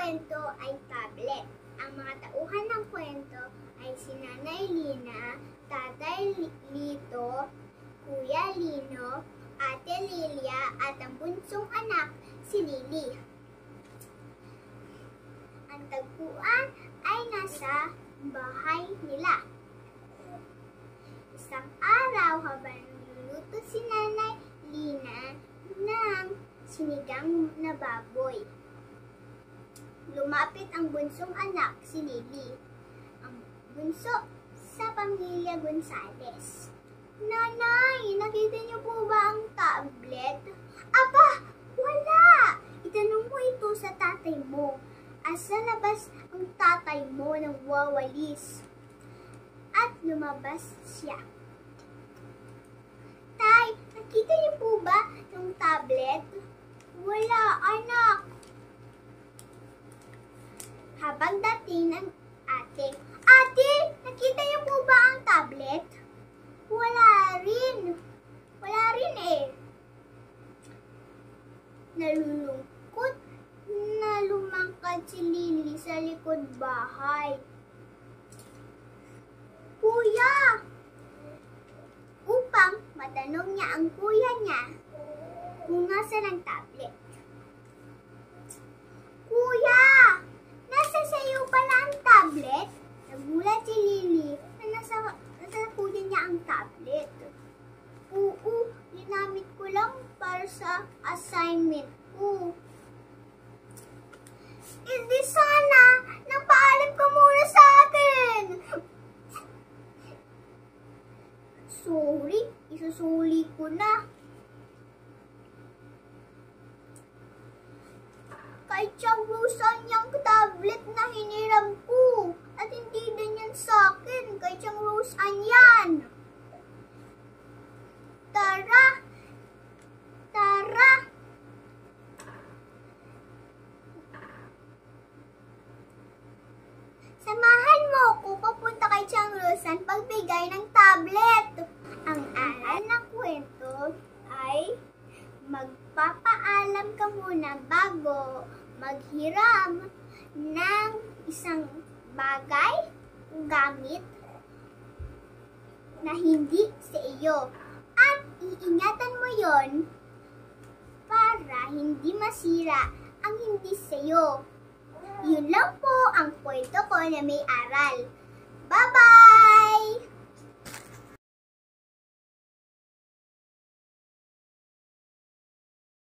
kwento ay tablet. Ang mga tauhan ng kwento ay si Nanay Lina, Tatay Lito, Kuya Lino, Ate Lilia at ang bunsong anak si Lily. Ang tagpuan ay nasa bahay nila. Isang araw habang niluluto si Nanay Lina ng sinigang na baboy, lumapit ang bunsong anak si Lily, ang bunso sa pamilya Gonzales. Nanay, nakita niyo po ba ang tablet? Aba, wala! Itanong mo ito sa tatay mo. Asa labas ang tatay mo nang wawalis? At lumabas siya. Tay, nakita niyo po ba yung tablet? Wala, anak. Habang dating ng ate, Ate, nakita niyo po ba ang tablet? Wala rin. Wala rin eh. Nalulungkot na lumangkad si Lily sa likod bahay. Kuya! Upang matanong niya ang kuya niya kung nasaan ang tablet. Kuya! Nasa sayo pala ang tablet? Nagulat si Lily na nasa kuya niya ang tablet. Oo, ginamit ko lang para sa assignment ko. Hindi sana, napaalam ka muna sa akin. Sorry, isusuli ko na. Kahit siyang Rosan niyang tablet na hiniram ko. At hindi din yan sa akin. Kahit siyang Rosan yan. Tara! Tara! Samahan mo ko papunta kay Chang Rosan pagbigay ng tablet. Ang aral ng kwento ay magpapaalam ka muna bago maghiram ng isang bagay, gamit na hindi sa iyo. At iingatan mo yon para hindi masira ang hindi sa iyo. Yun lang po ang kwento ko na may aral. Bye-bye!